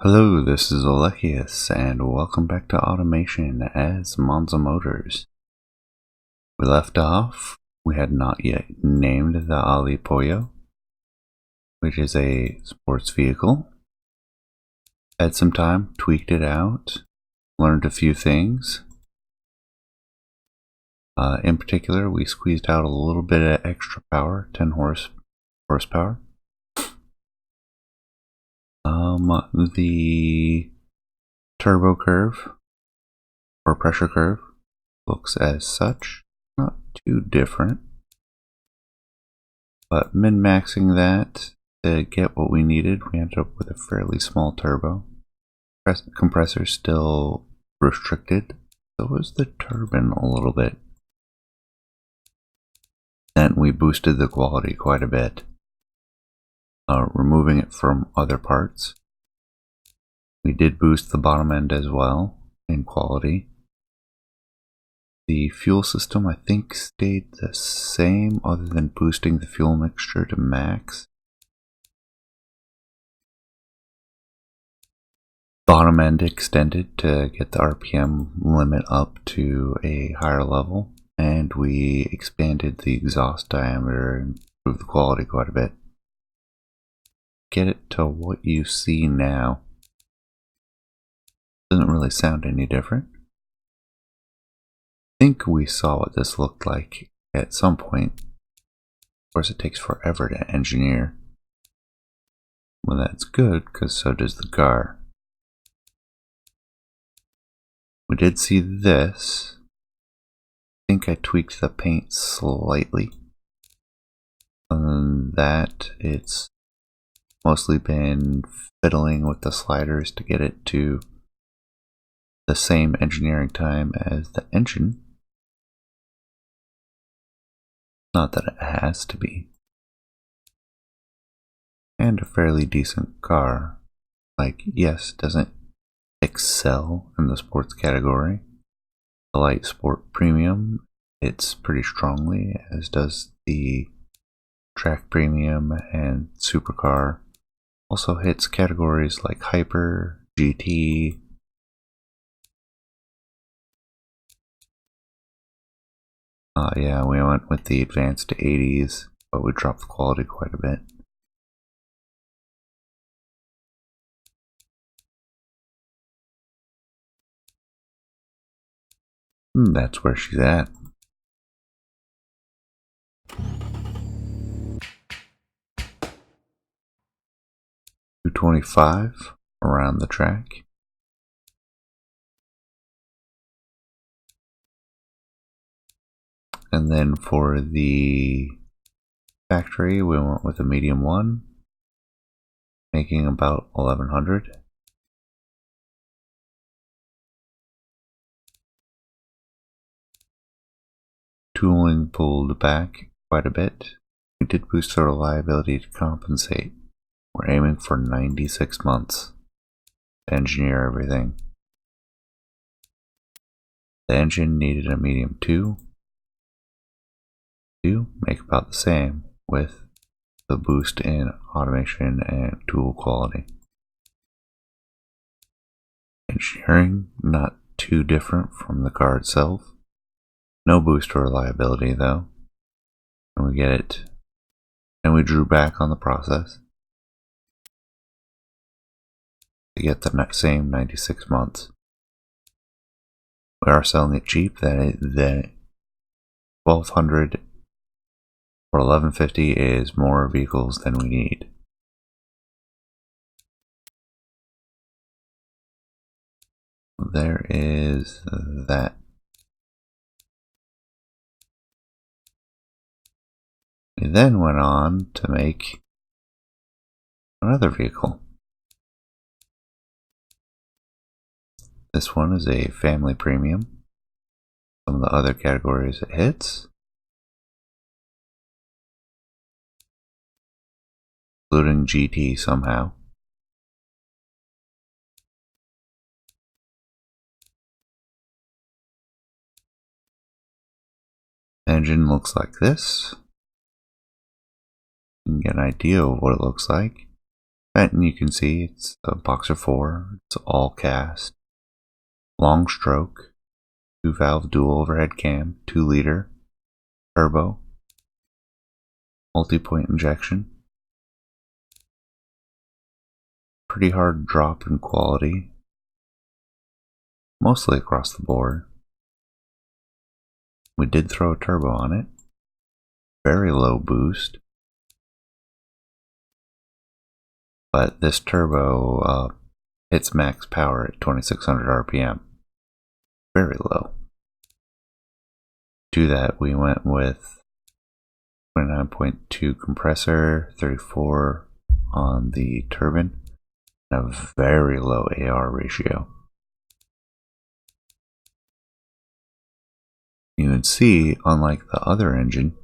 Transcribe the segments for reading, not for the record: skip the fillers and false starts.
Hello, this is Alechius, and welcome back to Automation as Monza Motors. We left off, we had not yet named the Ali Pollo, which is a sports vehicle. Had some time, tweaked it out, learned a few things. In particular, we squeezed out a little bit of extra power, 10 horsepower. The turbo curve, or pressure curve, looks as such. Not too different, but min-maxing that to get what we needed, we ended up with a fairly small turbo. Compressor still restricted, so was the turbine a little bit. Then we boosted the quality quite a bit, removing it from other parts. We did boost the bottom end as well in quality. The fuel system, I think, stayed the same other than boosting the fuel mixture to max. Bottom end extended to get the RPM limit up to a higher level, and we expanded the exhaust diameter and improved the quality quite a bit. Get it to what you see now. Doesn't really sound any different. I think we saw what this looked like at some point. Of course, it takes forever to engineer. Well, that's good, because so does the car. We did see this. I think I tweaked the paint slightly. Other than that, it's mostly been fiddling with the sliders to get it to the same engineering time as the engine. Not that it has to be. And a fairly decent car. Like, yes, doesn't excel in the sports category. The light sport premium hits pretty strongly, as does the track premium and supercar. Also hits categories like hyper, GT. Yeah, we went with the advanced 80s, but we dropped the quality quite a bit. That's where she's at. 225 around the track. And then for the factory, we went with a medium 1, making about 1100. Tooling pulled back quite a bit. We did boost the reliability to compensate. We're aiming for 96 months to engineer everything. The engine needed a medium 2. Make about the same with the boost in automation and tool quality. Engineering, not too different from the car itself. No boost to reliability though. And we get it. And we drew back on the process to get the same 96 months. We are selling it cheap. The 1200 or 1150 is more vehicles than we need. There is that. We then went on to make another vehicle. This one is a family premium. Some of the other categories it hits, including GT somehow. Engine looks like this. You can get an idea of what it looks like. And you can see it's a Boxer 4, it's all cast, long stroke, 2-valve dual overhead cam, 2-liter, turbo, multi-point injection, pretty hard drop in quality, mostly across the board. We did throw a turbo on it, very low boost, but this turbo hits max power at 2600 RPM, very low. To that we went with 29.2 compressor, 34 on the turbine, and a very low AR ratio. You can see, unlike the other engine,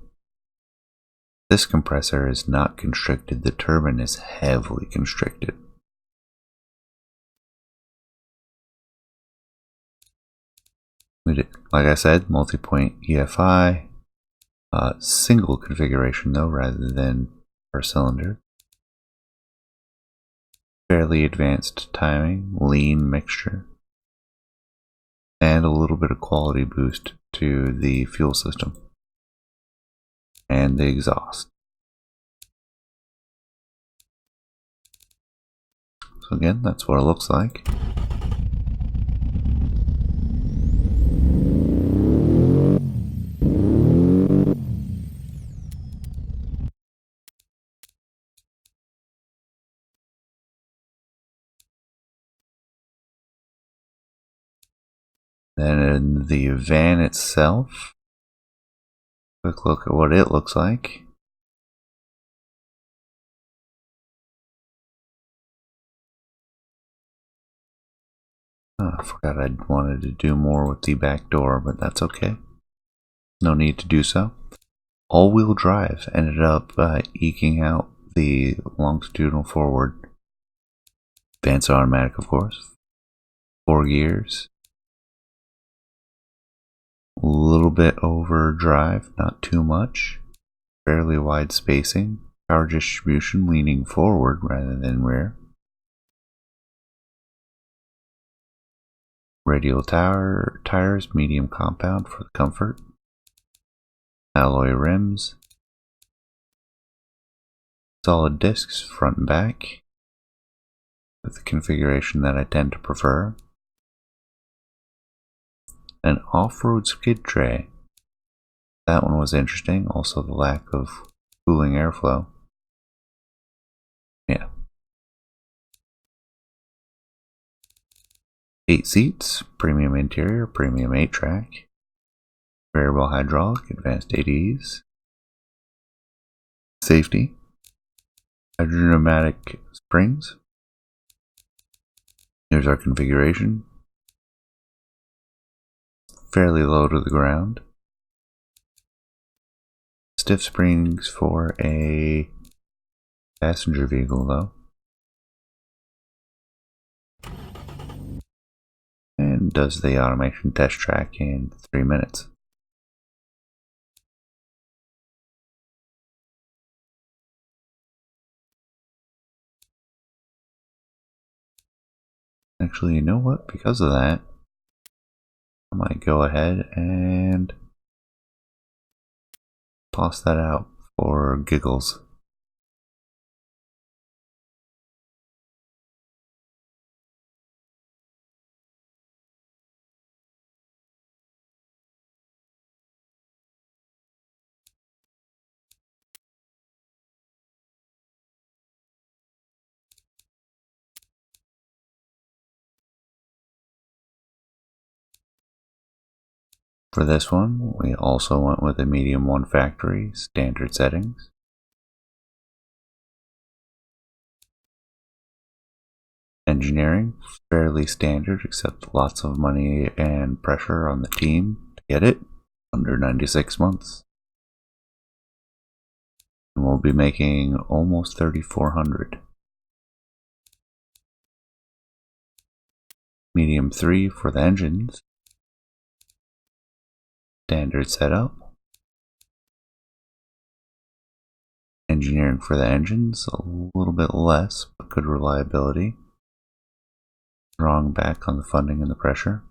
this compressor is not constricted, the turbine is heavily constricted. We did, like I said, multi-point EFI, single configuration though, rather than per cylinder. Fairly advanced timing, lean mixture, and a little bit of quality boost to the fuel system and the exhaust. So again, that's what it looks like. Then in the van itself, quick look at what it looks like. Oh, I forgot I wanted to do more with the back door, but that's okay. No need to do so. All-wheel drive ended up eking out the longitudinal forward. Van's automatic, of course. 4 gears. A little bit over drive, not too much. Fairly wide spacing. Power distribution leaning forward rather than rear. Radial tires, medium compound for the comfort. Alloy rims. Solid discs front and back, with the configuration that I tend to prefer. An off-road skid tray. That one was interesting. Also the lack of cooling airflow. Yeah. 8 seats, premium interior, premium 8-track, variable hydraulic, advanced ADs, safety, hydropneumatic springs. Here's our configuration. Fairly low to the ground. Stiff springs for a passenger vehicle though. And does the automation test track in 3 minutes. Actually, you know what? Because of that, I might go ahead and toss that out for giggles. For this one, we also went with a medium 1 factory, standard settings. Engineering, fairly standard, except lots of money and pressure on the team to get it under 96 months. And we'll be making almost 3,400. Medium 3 for the engines. Standard setup. engineering for the engines, a little bit less, but good reliability. Drawing back on the funding and the pressure.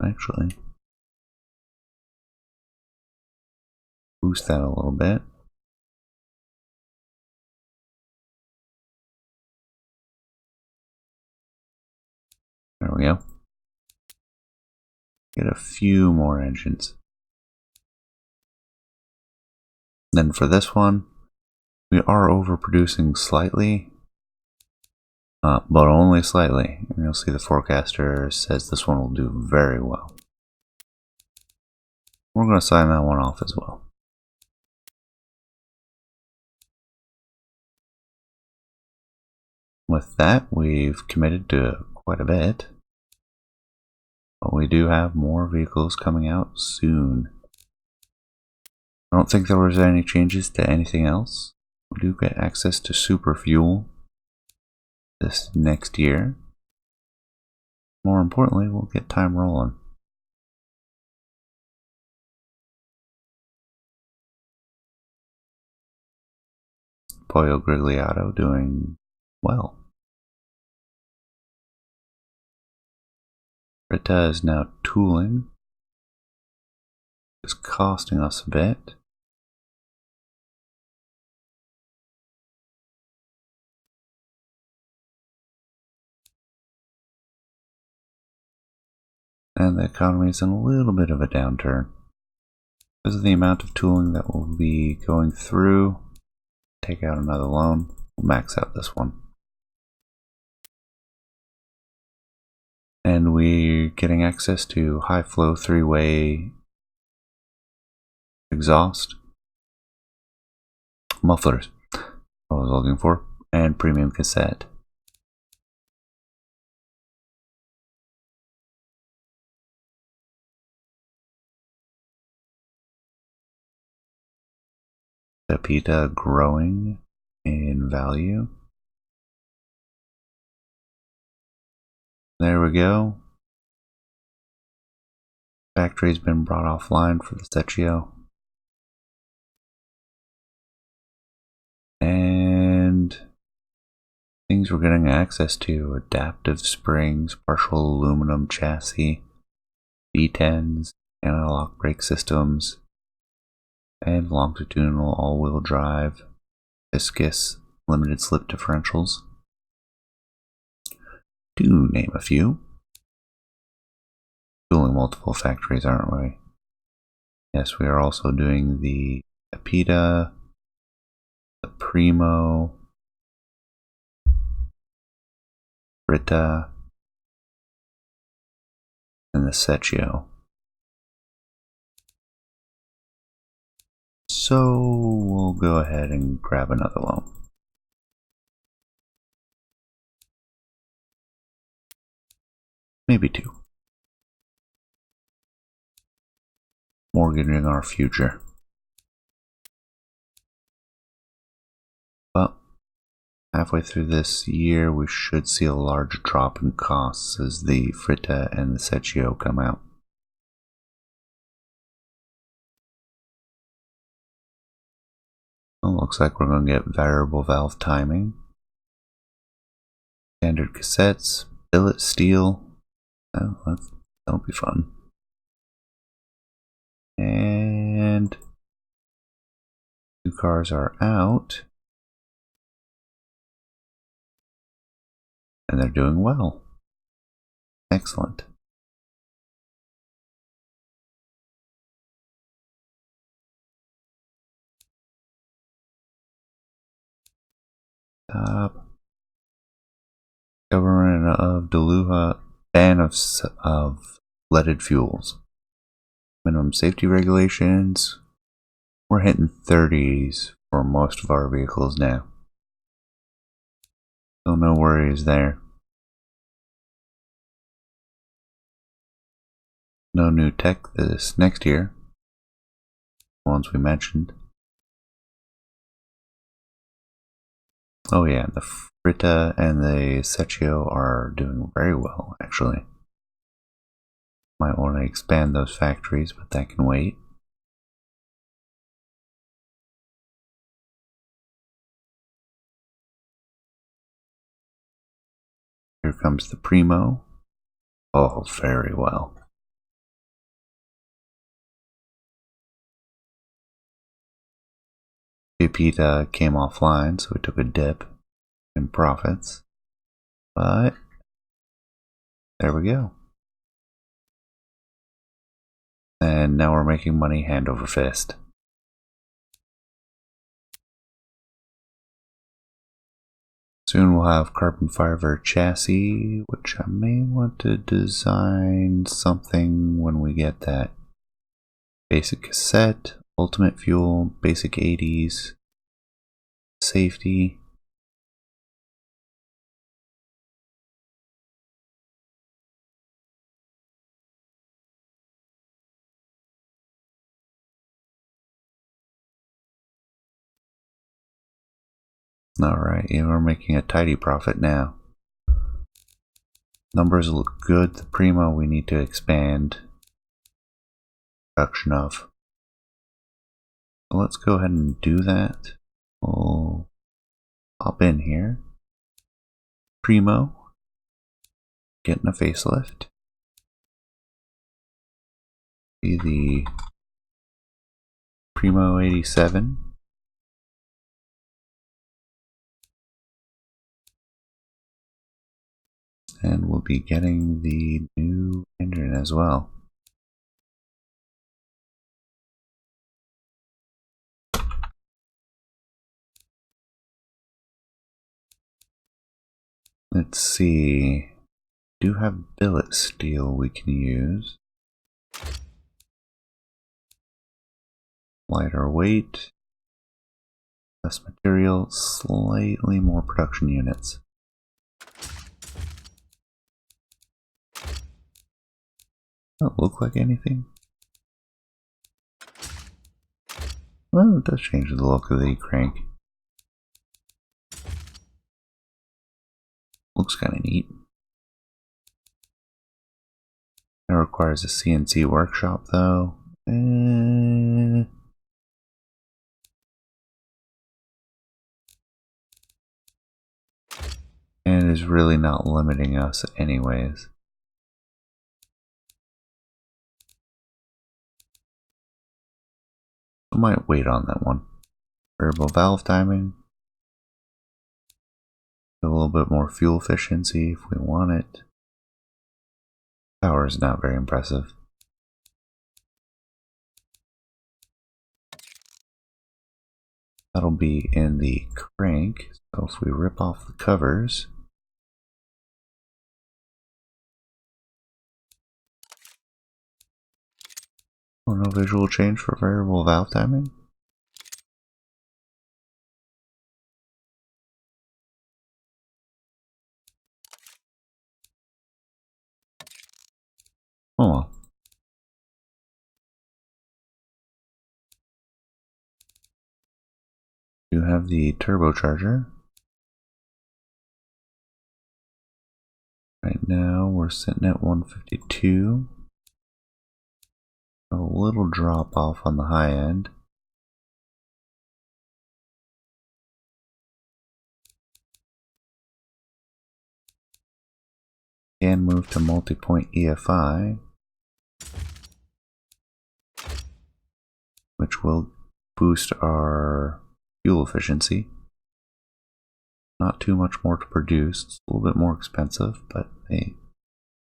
Actually, boost that a little bit. There we go. Get a few more engines. Then for this one, we are overproducing slightly, but only slightly. And you'll see the forecaster says this one will do very well. We're going to sign that one off as well. With that, we've committed to quite a bit. But we do have more vehicles coming out soon. I don't think there was any changes to anything else. We do get access to super fuel this next year. More importantly, we'll get time rolling. Pollo Grigliato doing well. Rita is now tooling. It's costing us a bit. And the economy is in a little bit of a downturn. Because of the amount of tooling that will be going through, take out another loan, we'll max out this one. And we're getting access to high flow 3-way exhaust mufflers, I was looking for, and premium cassette. Pepita growing in value. There we go. Factory's been brought offline for the Secchio. And things we're getting access to: adaptive springs, partial aluminum chassis, V10s, anti-lock brake systems, and longitudinal all-wheel drive, viscous, limited slip differentials, to name a few. Tooling multiple factories, aren't we? Yes, we are also doing the Pepita, the Primo, Brita, and the Secchio. So we'll go ahead and grab another loan. Maybe two. Mortgaging our future. But halfway through this year, we should see a large drop in costs as the Fritta and the Secchio come out. Well, looks like we're going to get variable valve timing, standard cassettes, billet steel. Oh, that'll be fun. And two cars are out, and they're doing well. Excellent. Government of Duluha ban of leaded fuels. Minimum safety regulations. We're hitting 30s for most of our vehicles now. So no worries there. No new tech this next year. The ones we mentioned. Oh yeah, the Fritta and the Secchio are doing very well, actually. Might want to expand those factories, but that can wait. comes the Primo. Oh, very well. Pepita came offline, so we took a dip in profits. But there we go. And now we're making money hand over fist. Soon we'll have carbon fiber chassis, which I may want to design something when we get that. Basic cassette, ultimate fuel, basic 80s, safety. Alright, yeah, we're making a tidy profit now. Numbers look good. The Primo we need to expand production of. So let's go ahead and do that. We'll hop in here. Primo, getting a facelift. Be the Primo 87. And we'll be getting the new engine as well. Let's see. We do have billet steel we can use. Lighter weight, less material, slightly more production units. Doesn't look like anything. Well, it does change the look of the crank. Looks kind of neat. It requires a CNC workshop though. And it is really not limiting us anyways. I might wait on that one. Variable valve timing. A little bit more fuel efficiency if we want it. Power is not very impressive. That'll be in the crank. So if we rip off the covers, oh, no visual change for variable valve timing. Oh well. You have the turbocharger. Right now we're sitting at 152. A little drop off on the high end. Can move to multi-point EFI, which will boost our fuel efficiency. Not too much more to produce. It's a little bit more expensive, but hey,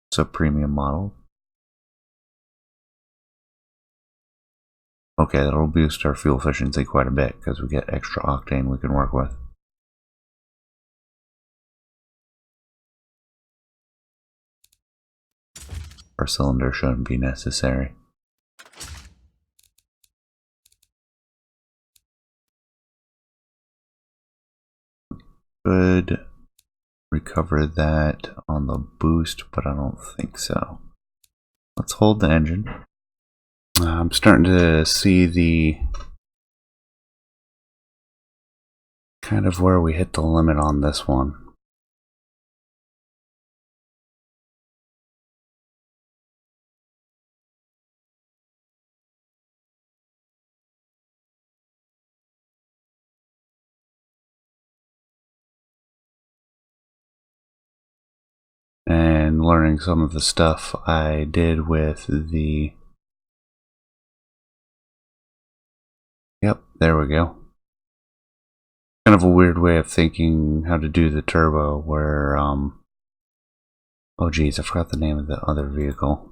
it's a premium model. Okay, that'll boost our fuel efficiency quite a bit because we get extra octane we can work with. Our cylinder shouldn't be necessary. Could recover that on the boost, but I don't think so. Let's hold the engine. I'm starting to see the kind of where we hit the limit on this one. and learning some of the stuff I did with the... Yep, there we go. Kind of a weird way of thinking how to do the turbo where, oh geez, I forgot the name of the other vehicle.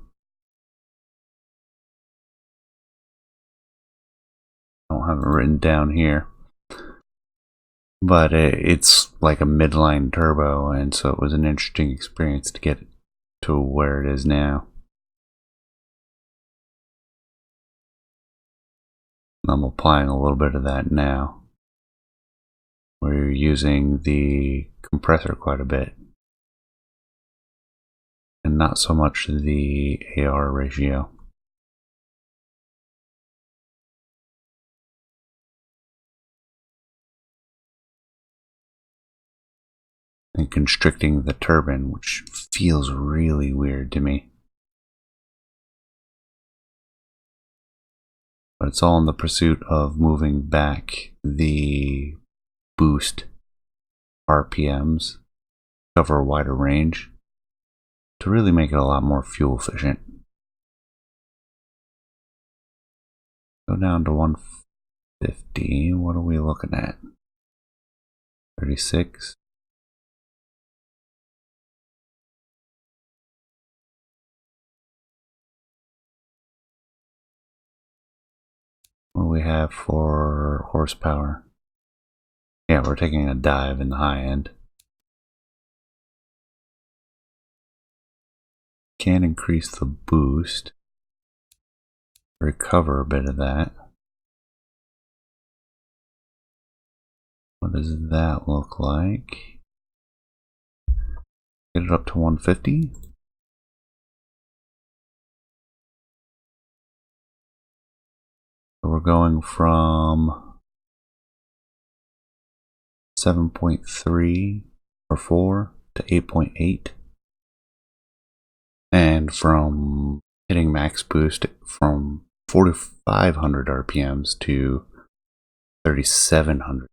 I don't have it written down here. But it's like a midline turbo, and so it was an interesting experience to get it to where it is now. I'm applying a little bit of that now. We're using the compressor quite a bit, and not so much the AR ratio. And constricting the turbine, which feels really weird to me. But it's all in the pursuit of moving back the boost RPMs, cover a wider range, to really make it a lot more fuel efficient. Go down to 150. What are we looking at? 36. What do we have for horsepower? Yeah, we're taking a dive in the high end. Can increase the boost. Recover a bit of that. What does that look like? Get it up to 150. So we're going from 7.3 or 4 to 8.8. And from hitting max boost from 4,500 RPMs to 3,700.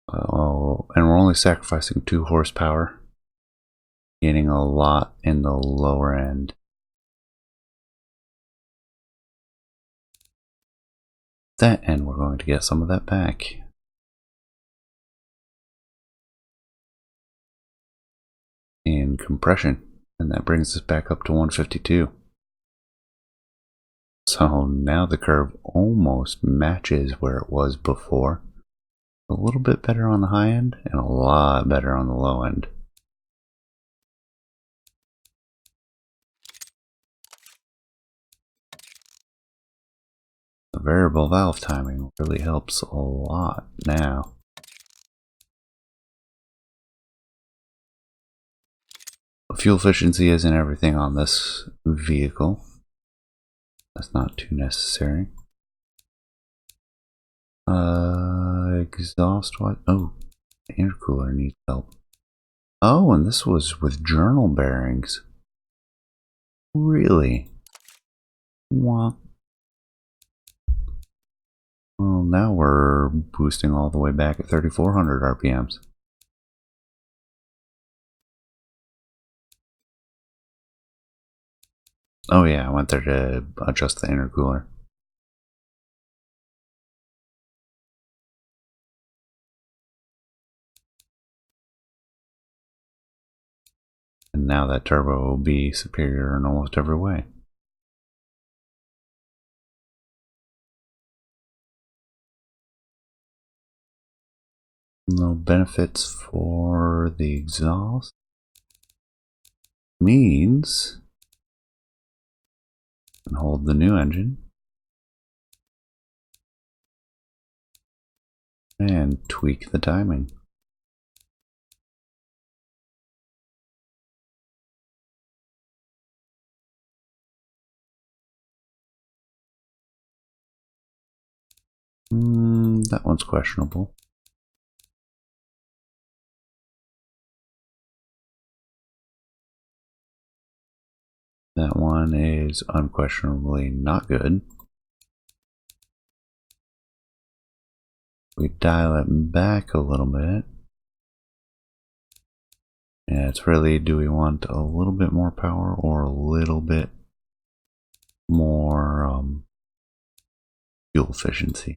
And we're only sacrificing 2 horsepower, gaining a lot in the lower end. That end, we're going to get some of that back. In compression, and that brings us back up to 152. So now the curve almost matches where it was before. A little bit better on the high end and a lot better on the low end. The variable valve timing really helps a lot now. Fuel efficiency isn't everything on this vehicle. That's not too necessary. Exhaust what? Oh, the intercooler needs help. Oh, and this was with journal bearings. Really? Well, now we're boosting all the way back at 3,400 RPMs. Oh yeah, I went there to adjust the intercooler. And now that turbo will be superior in almost every way. No benefits for the exhaust. Means and hold the new engine and tweak the timing. That one's questionable. That one is unquestionably not good. We dial it back a little bit. Yeah, it's really, do we want a little bit more power or a little bit more fuel efficiency?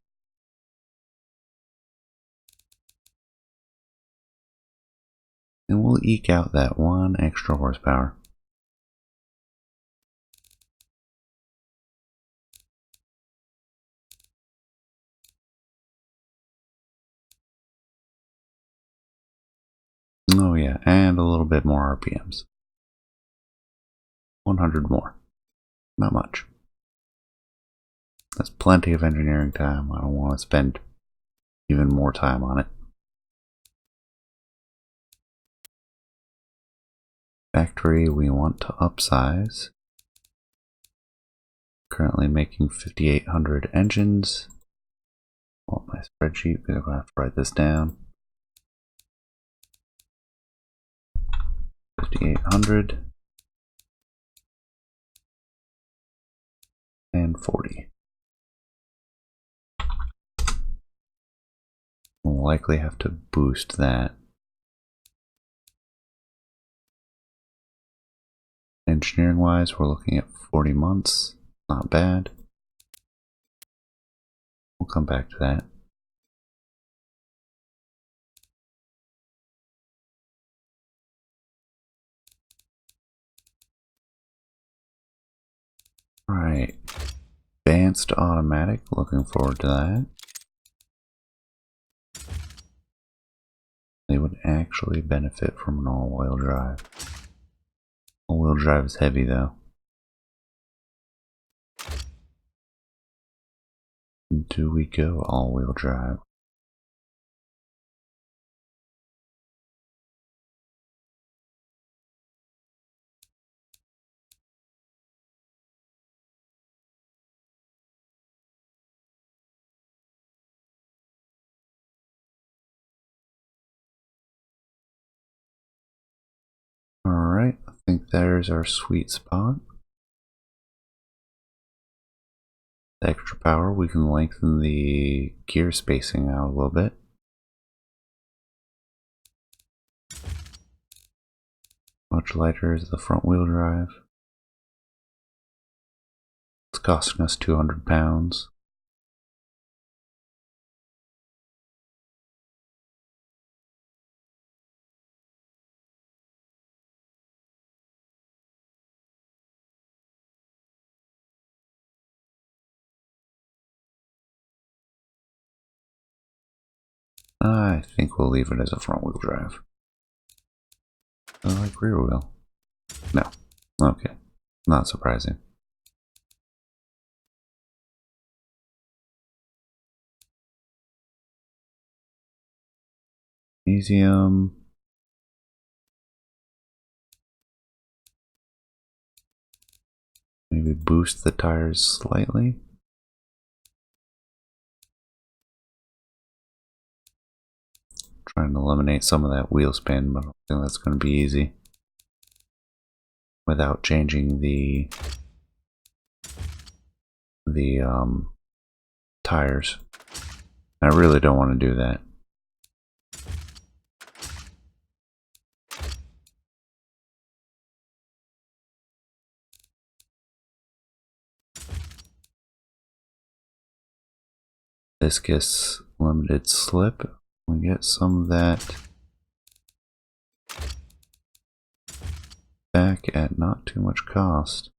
And we'll eke out that 1 extra horsepower. Oh yeah, and a little bit more RPMs. 100 more. Not much. That's plenty of engineering time. I don't want to spend even more time on it. Factory, we want to upsize. Currently making 5,800 engines. Want my spreadsheet, because I'm going to have to write this down. 5,800 and 40. We'll likely have to boost that. Engineering wise, we're looking at 40 months. Not bad. We'll come back to that. Alright. Advanced automatic, looking forward to that. They would actually benefit from an all-wheel drive. All-wheel drive is heavy though. Do we go all-wheel drive? Alright, I think there's our sweet spot. The extra power, we can lengthen the gear spacing out a little bit. Much lighter is the front wheel drive. It's costing us 200 pounds. I think we'll leave it as a front wheel drive. I like rear wheel. No. Okay. Not surprising. Magnesium. Maybe boost the tires slightly. Trying to eliminate some of that wheel spin, but I don't think that's going to be easy without changing the tires. I really don't want to do that. Viscous limited slip. We get some of that back at not too much cost.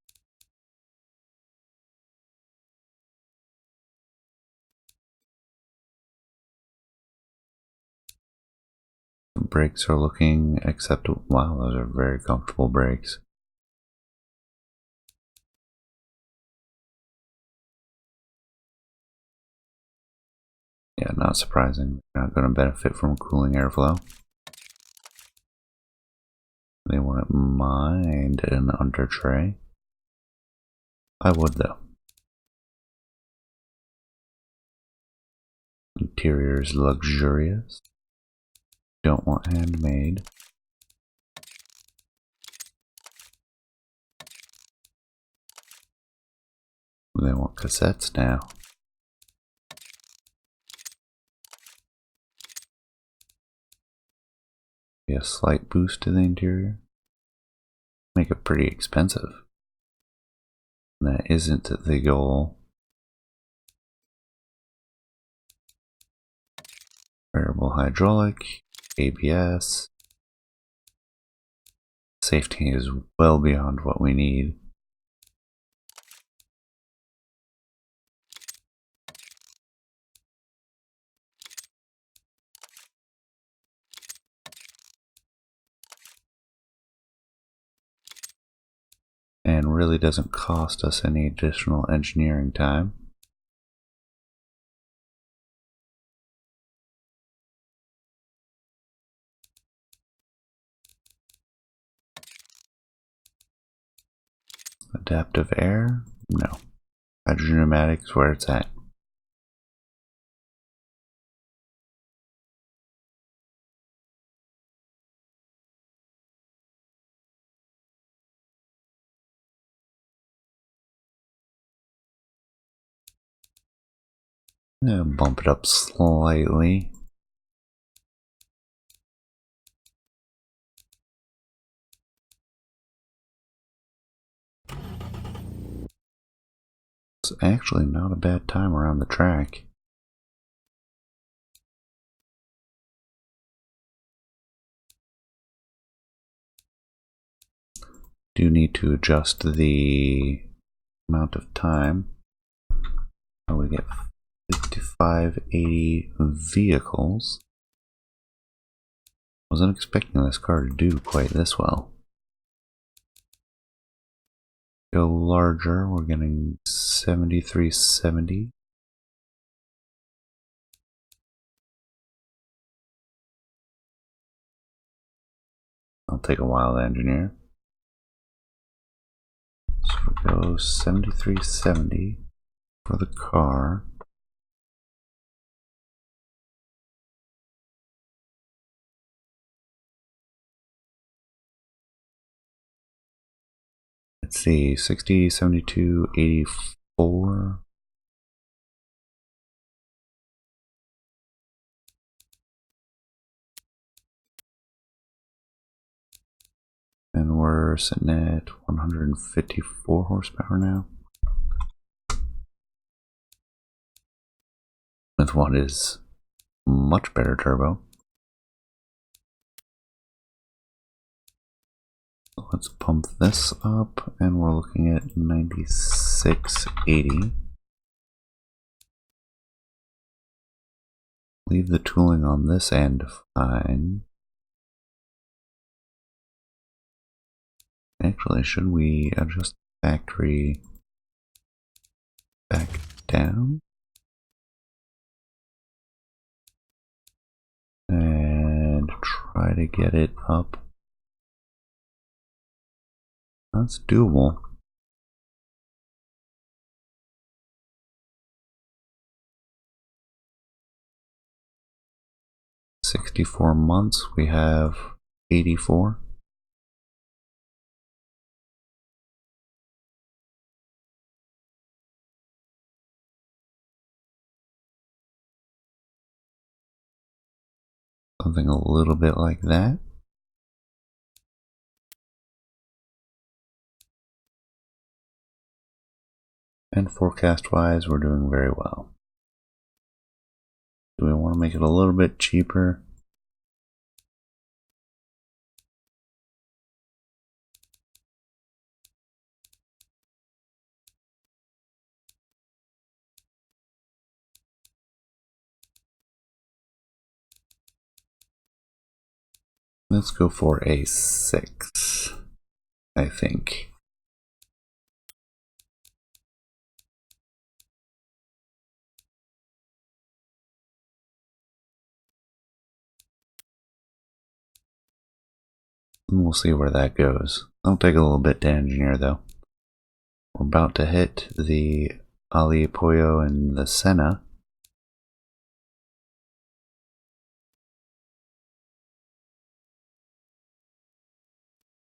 The brakes are looking acceptable. Wow, those are very comfortable brakes. Yeah, not surprising. They're not going to benefit from cooling airflow. They wouldn't mind an under tray. I would though. Interior is luxurious. Don't want handmade. They want cassettes now. be a slight boost to the interior. Make it pretty expensive. And that isn't the goal. Variable hydraulic, ABS. Safety is well beyond what we need. And really doesn't cost us any additional engineering time. Adaptive air? No. Hydrogen pneumatics, where it's at. Yeah, bump it up slightly. It's actually not a bad time around the track. Do need to adjust the amount of time. Oh, we get 5580 vehicles. Wasn't expecting this car to do quite this well. Go larger, we're getting 7370. I'll take a while to engineer. So we go 7370 for the car. Let's see, 60, 72, 84. And we're sitting at 154 horsepower now. With what is much better turbo. Let's pump this up, and we're looking at 9680. Leave the tooling on this end fine. Actually, should we adjust the factory back down? And try to get it up. That's doable. $64 months, we have 84. Something a little bit like that. And forecast wise, we're doing very well. Do we want to make it a little bit cheaper? Let's go for a 6, I think. And we'll see where that goes. That'll take a little bit to engineer though. We're about to hit the Pollo and the Cena.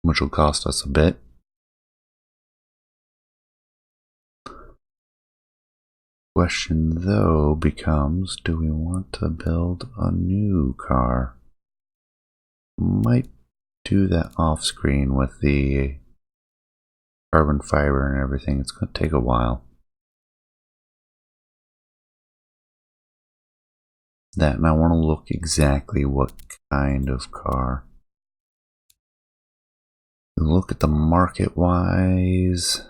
Which will cost us a bit. Question though becomes, do we want to build a new car? might do that off screen with the carbon fiber and everything. It's going to take a while. That, and I want to look exactly what kind of car. Look at the market wise.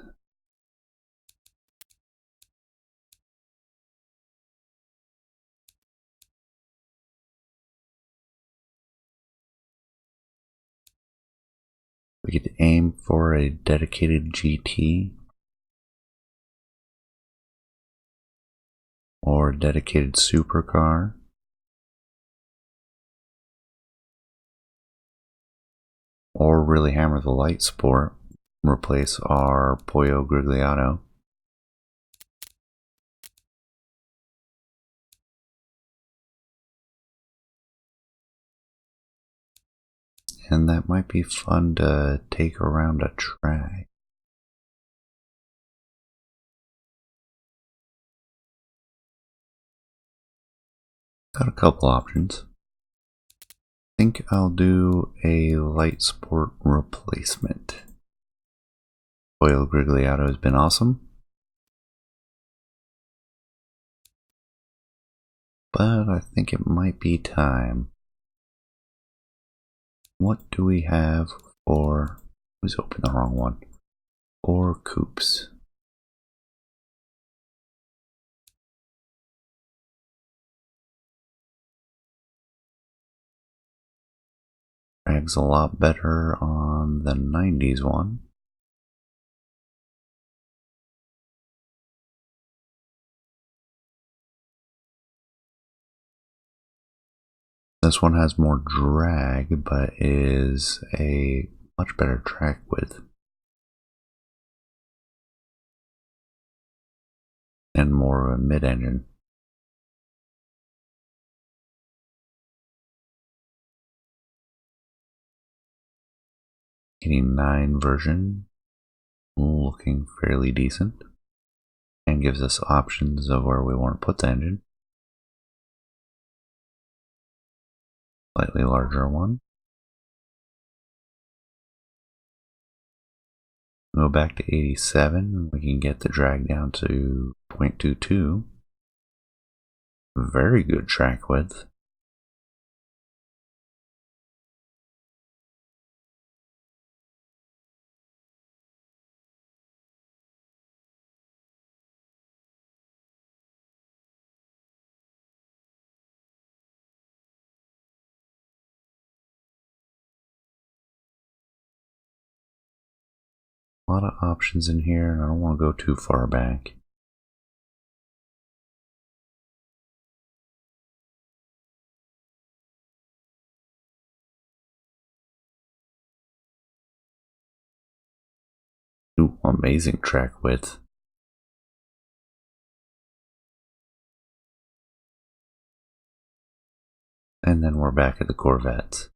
We could aim for a dedicated GT or a dedicated supercar. Or really hammer the light sport, replace our Pollo Grigliato. And that might be fun to take around a track. Got a couple options. I think I'll do a light sport replacement. Pollo Grigliato has been awesome, but I think it might be time. What do we have for... Who's opened the wrong one? For coupes. Drag's a lot better on the 90s one. This one has more drag, but is a much better track width. And more of a mid-engine. 89 version, looking fairly decent, and gives us options of where we want to put the engine. Slightly larger one. Go back to 87, we can get the drag down to 0.22. Very good track width. A lot of options in here, and I don't want to go too far back. Ooh, amazing track width. And then we're back at the Corvettes.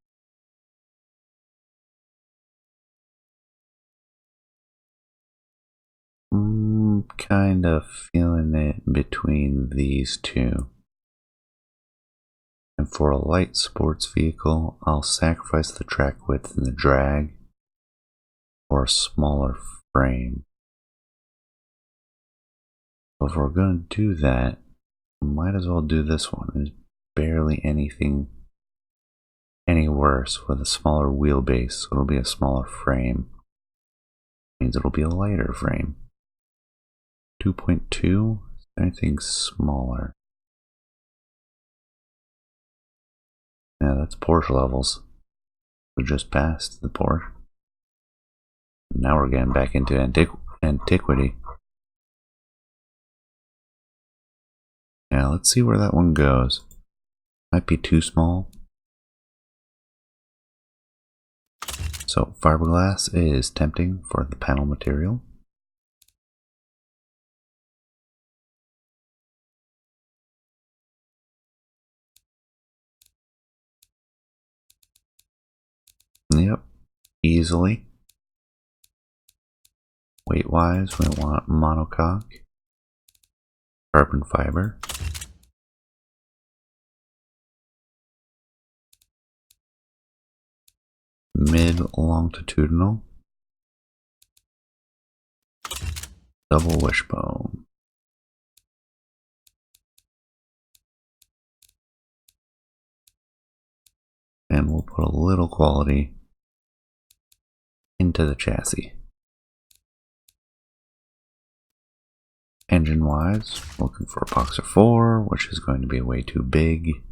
Kind of feeling it between these two. And for a light sports vehicle, I'll sacrifice the track width and the drag for a smaller frame. So if we're going to do that, we might as well do this one. There's barely anything any worse with a smaller wheelbase, so it'll be a smaller frame. Means it'll be a lighter frame. 2.2, anything smaller. Yeah, that's Porsche levels. We just passed the Porsche. Now we're getting back into antiquity. Yeah, let's see where that one goes. Might be too small. So fiberglass is tempting for the panel material. Yep, easily. Weight wise, we want monocoque, carbon fiber. mid-longitudinal, double wishbone. And we'll put a little quality into the chassis. Engine-wise, looking for a Boxer 4, which is going to be way too big.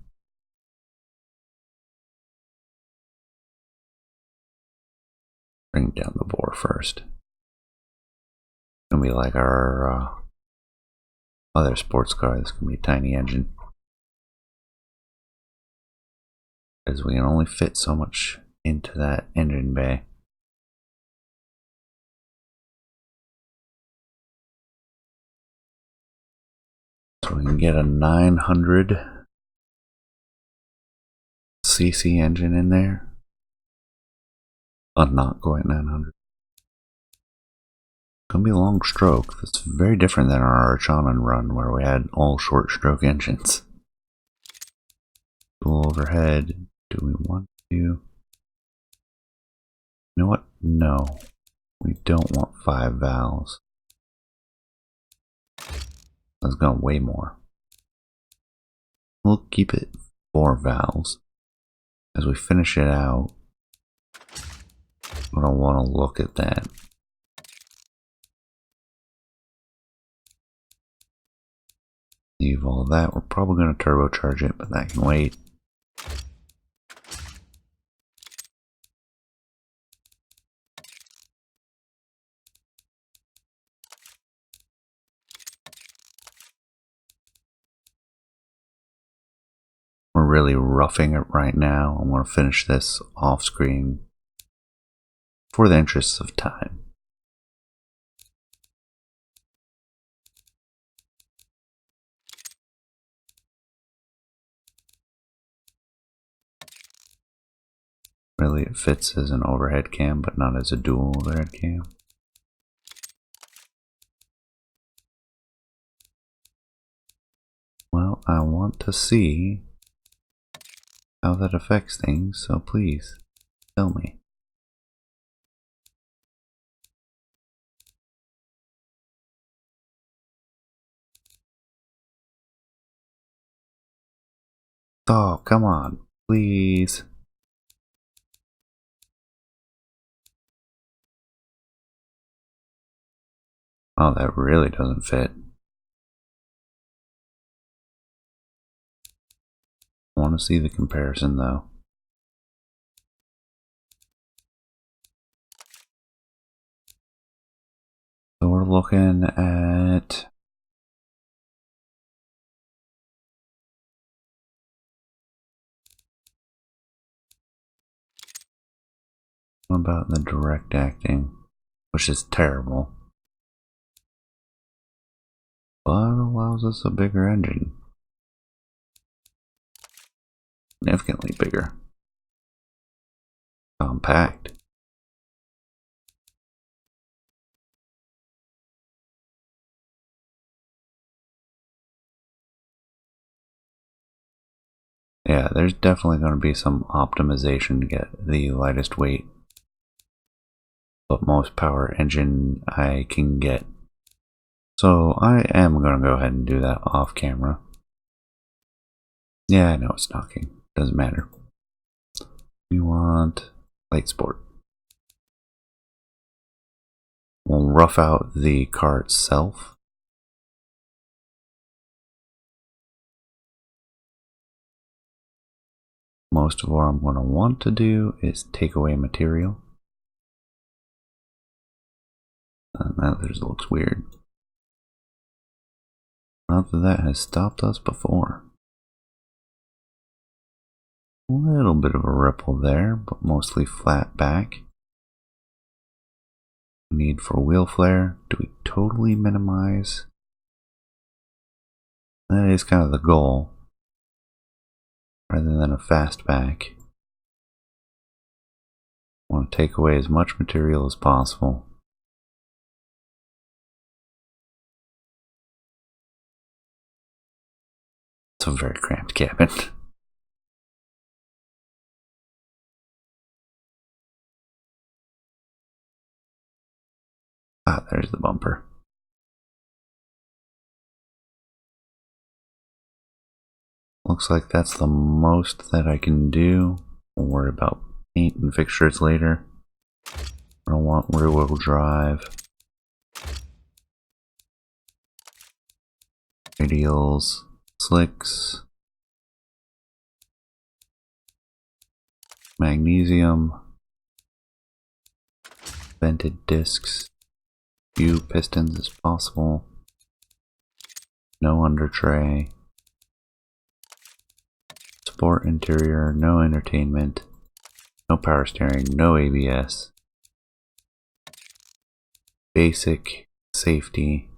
Bring down the bore first. It's gonna be like our other sports car. This can be a tiny engine, because we can only fit so much into that engine bay. So we can get a 900 cc engine in there. Not quite 900. Gonna be a long stroke. That's very different than our Archanan run where we had all short stroke engines. Dual overhead. Do we want to? You know what? No. We don't want 5 valves. That's gonna weigh more. We'll keep it 4 valves. As we finish it out, I don't want to look at that. Leave all that. We're probably going to turbocharge it, but that can wait. We're really roughing it right now. I want to finish this off screen for the interests of time. Really, it fits as an overhead cam, but not as a dual overhead cam. Well, I want to see how that affects things, so please tell me. Oh, come on, please. Oh, that really doesn't fit. I want to see the comparison though. So we're looking at what about the direct acting, which is terrible, but allows us a bigger engine. Significantly bigger. Compact. Yeah, there's definitely going to be some optimization to get the lightest weight but most power engine I can get. So I am going to go ahead and do that off camera. Yeah, I know it's knocking. Doesn't matter. We want light sport. We'll rough out the car itself. Most of what I'm going to want to do is take away material. That just looks weird. Not that that has stopped us before. A little bit of a ripple there, but mostly flat back. Need for wheel flare. Do we totally minimize? That is kind of the goal. Rather than a fast back. I want to take away as much material as possible. It's a very cramped cabin. there's the bumper. Looks like that's the most that I can do. We'll worry about paint and fixtures later. I don't want rear wheel drive. Radials, slicks, magnesium, vented discs, few pistons as possible, no under tray, sport interior, no entertainment, no power steering, no ABS, basic safety,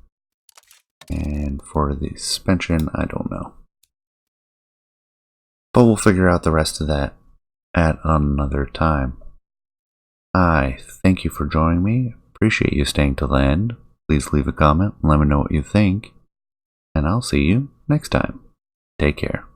and for the suspension, I don't know. But we'll figure out the rest of that at another time. I thank you for joining me. Appreciate you staying till the end. Please leave a comment and let me know what you think. And I'll see you next time. Take care.